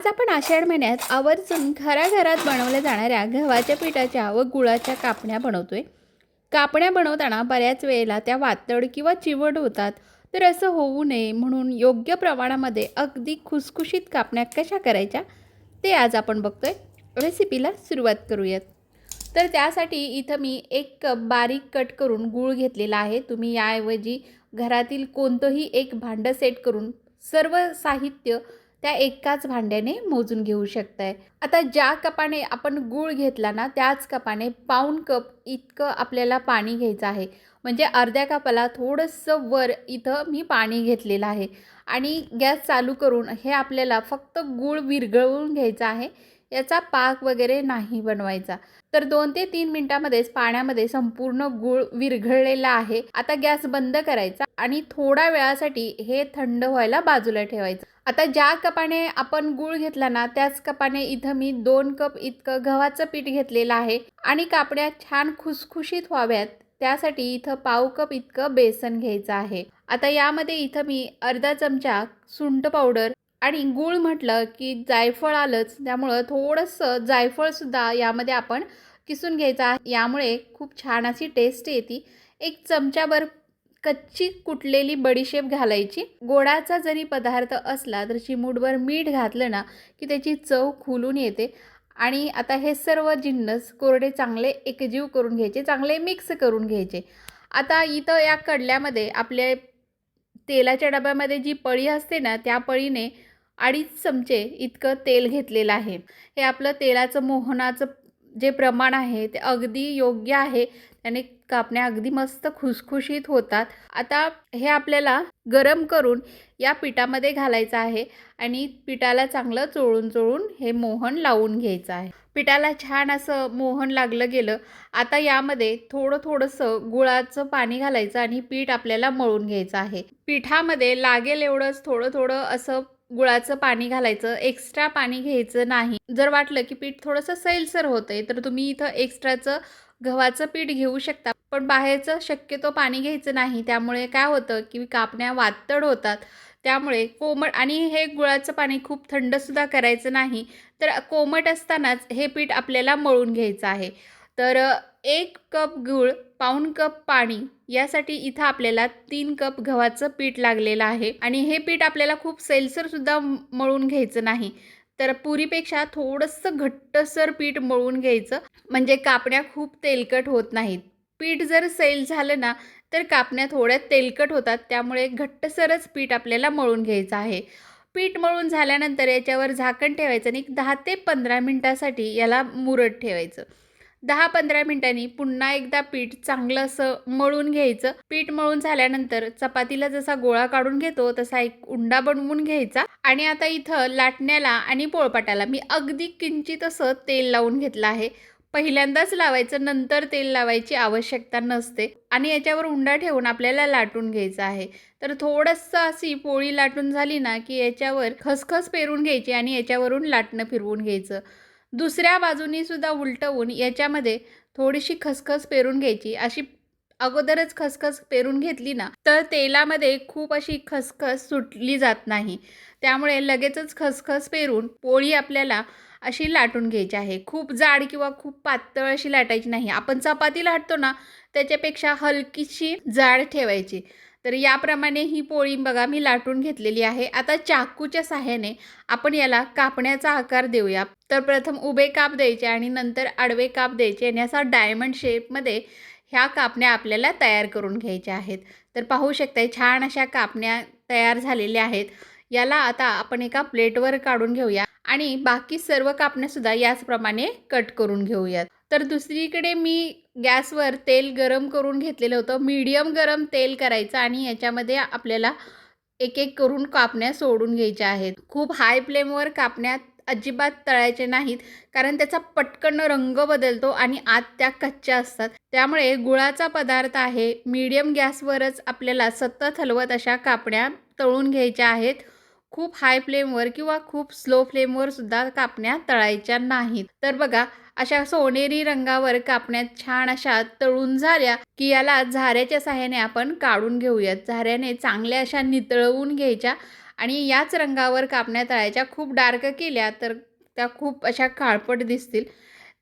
आज आपण आषाढ महिन्यात आवर्जून घराघरात बनवल्या जाणाऱ्या गव्हाच्या पिठाच्या व गुळाच्या कापण्या बनवतोय. कापण्या बनवताना बऱ्याच वेळेला त्या वातड किंवा चिवट होतात. तर असं होऊ नये म्हणून योग्य प्रमाणामध्ये अगदी खुसखुशीत कापण्या कशा करायच्या ते आज आपण बघतोय. रेसिपीला सुरुवात करूयात. तर त्यासाठी इथं मी 1 कप बारीक कट करून गूळ घेतलेला आहे. तुम्ही याऐवजी घरातील कोणतंही एक भांडं सेट करून सर्व साहित्य त्या एकाच भांड्याने मोजून घेऊ शकताय. आता ज्या कपाने आपण गूळ घेतला ना त्याच कपाने पाऊण कप इतकं आपल्याला पाणी घ्यायचं आहे. म्हणजे अर्ध्या कपाला थोडंसं वर इथं मी पाणी घेतलेलं आहे आणि गॅस चालू करून हे आपल्याला फक्त गूळ विरघळवून घ्यायचा आहे. याचा पाक वगैरे नाही बनवायचा. तर 2 ते 3 मिनिटांमध्येच पाण्यामध्ये संपूर्ण गूळ विरघळलेला आहे. आता गॅस बंद करायचा आणि थोड्या वेळासाठी हे थंड व्हायला बाजूला ठेवायचं. आता ज्या कपाने आपण गूळ घेतला ना त्याच कपाने इथं मी 2 कप इतकं गव्हाचं पीठ घेतलेलं आहे आणि कापण्या छान खुसखुशीत व्हाव्यात त्यासाठी इथं पाव कप इतकं बेसन घ्यायचं आहे. आता यामध्ये इथं मी अर्धा चमचा सुंठ पावडर आणि गूळ म्हटलं की जायफळ आलंच, त्यामुळं थोडंसं जायफळसुद्धा यामध्ये आपण किसून घ्यायचं आहे. यामुळे खूप छान अशी टेस्ट येते. 1 चमचाभर कच्ची कुटलेली बडीशेप घालायची. गोडाचा जरी पदार्थ असला तर चिमूटभर मीठ घातलं ना की त्याची चव खुलून येते. आणि आता हे सर्व जिन्नस कोरडे चांगले एकजीव करून घ्यायचे, चांगले मिक्स करून घ्यायचे. आता इथं या कडल्यामध्ये आपल्या तेलाच्या डब्यामध्ये जी पळी असते ना त्या पळीने 2.5 चमचे इतकं तेल घेतलेलं आहे. हे आपलं तेलाचं मोहनाचं जे प्रमाण आहे ते अगदी योग्य आहे. त्याने कापण्या अगदी मस्त खुसखुशीत होतात. आता हे आपल्याला गरम करून या पिठामध्ये घालायचं आहे आणि पिठाला चांगलं चोळून हे मोहन लावून घ्यायचं आहे. पिठाला छान असं मोहन लागलं गेलं. आता यामध्ये थोडंसं गुळाचं पाणी घालायचं आणि पीठ आपल्याला मळून घ्यायचं आहे. पिठामध्ये लागेल एवढंच थोडं असं गुळाचं पाणी घालायचं. एक्स्ट्रा पाणी घ्यायचं नाही. जर वाटलं की पीठ थोडंसं सैलसर होतंय तर तुम्ही इथं एक्स्ट्राचं गव्हाचं पीठ घेऊ शकता. पण बाहेरचं शक्यतो पाणी घ्यायचं नाही. त्यामुळे काय होतं की कापण्या वातड होतात. त्यामुळे कोमट आणि हे गुळाचं पाणी खूप थंडसुद्धा करायचं नाही. तर कोमट असतानाच हे पीठ आपल्याला मळून घ्यायचं आहे. तर 1 कप गूळ, पाऊण कप पाणी यासाठी इथं आपल्याला 3 कप गव्हाचं पीठ लागलेलं आहे. आणि हे पीठ आपल्याला खूप सैलसरसुद्धा मळून घ्यायचं नाही. तर पुरीपेक्षा थोडंसं घट्टसर पीठ मळून घ्यायचं म्हणजे कापण्या खूप तेलकट होत नाहीत. पीठ जर सैल झालं ना तर कापण्या थोड्या तेलकट होतात. त्यामुळे घट्टसरच पीठ आपल्याला मळून घ्यायचं आहे. पीठ मळून झाल्यानंतर याच्यावर झाकण ठेवायचं आणि 10 ते 15 मिनिटासाठी याला मुरत ठेवायचं. 10-15 मिनिटांनी पुन्हा एकदा पीठ चांगलं असं मळून घ्यायचं. पीठ मळून झाल्यानंतर चपातीला जसा गोळा काढून घेतो तसा एक उंडा बनवून घ्यायचा. आणि आता इथं लाटण्याला आणि पोळपाटाला मी अगदी किंचित असं तेल लावून घेतलं आहे. पहिल्यांदाच लावायचं, नंतर तेल लावायची आवश्यकता नसते. आणि याच्यावर उंडा ठेवून आपल्याला लाटून घ्यायचं आहे. तर थोडंसं अशी पोळी लाटून झाली ना की याच्यावर खसखस पेरून घ्यायची आणि याच्यावरून लाटणं फिरवून घ्यायचं. दुसऱ्या बाजूनी सुद्धा उलटवून याच्यामध्ये थोडीशी खसखस पेरून घ्यायची. अशी अगोदरच खसखस पेरून घेतली ना तर तेलामध्ये खूप अशी खसखस सुटली जात नाही. त्यामुळे लगेचच खसखस पेरून पोळी आपल्याला अशी लाटून घ्यायची आहे. खूप जाड किंवा खूप पातळ अशी लाटायची नाही. आपण चपाती लाटतो ना त्याच्यापेक्षा हलकीशी जाड ठेवायची. तर याप्रमाणे ही पोळी बघा मी लाटून घेतलेली आहे. आता चाकूच्या सहाय्याने आपण याला कापण्याचा आकार देऊया. तर प्रथम उभे काप द्यायचे आणि नंतर आडवे काप द्यायचे आणि असा डायमंड शेपमध्ये ह्या कापण्या आपल्याला तयार करून घ्यायच्या आहेत. तर पाहू शकताय छान अशा कापण्या तयार झालेल्या आहेत. याला आता आपण एका प्लेटवर काढून घेऊया आणि बाकी सर्व कापण्यासुद्धा याचप्रमाणे कट करून घेऊयात. तर दुसरीकडे मी गॅसवर तेल गरम करून घेतलेलं होतं. मीडियम गरम तेल करायचं आणि याच्यामध्ये आपल्याला एक करून कापण्या सोडून घ्यायच्या आहेत. खूप हाय फ्लेमवर कापण्या अजिबात तळायचे नाहीत, कारण त्याचा पटकन रंग बदलतो आणि आत त्या कच्च्या असतात. त्यामुळे गुळाचा पदार्थ आहे. मीडियम गॅसवरच आपल्याला सतत हलवत अशा कापण्या तळून घ्यायच्या आहेत. खूप हाय फ्लेमवर किंवा खूप स्लो फ्लेमवर सुद्धा कापण्या तळायच्या नाहीत. तर बघा अशा सोनेरी रंगावर कापण्या छान अशा तळून झाल्या की याला झाऱ्याच्या सहाय्याने आपण काढून घेऊयात. झाऱ्याने चांगल्या अशा नितळवून घ्यायच्या आणि याच रंगावर कापण्या तळायच्या. खूप डार्क केल्या तर त्या खूप अशा काळपट दिसतील.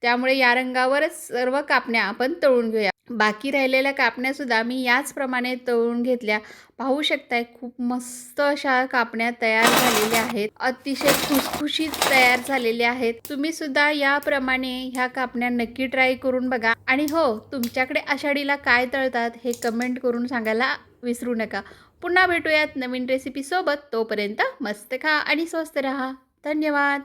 त्यामुळे या रंगावरच सर्व कापण्या आपण तळून घेऊया. बाकी राहिलेल्या कापण्यासुद्धा मी याचप्रमाणे तळून घेतल्या. पाहू शकताय खूप मस्त अशा कापण्या तयार झालेल्या आहेत. अतिशय खुसखुशीत तयार झालेल्या आहेत. तुम्ही सुद्धा याप्रमाणे ह्या कापण्या नक्की ट्राय करून बघा. आणि हो, तुमच्याकडे आषाढीला काय तळतात हे कमेंट करून सांगायला विसरू नका. पुन्हा भेटूयात नवीन रेसिपी सोबत. तोपर्यंत मस्त खा आणि स्वस्त रहा. धन्यवाद.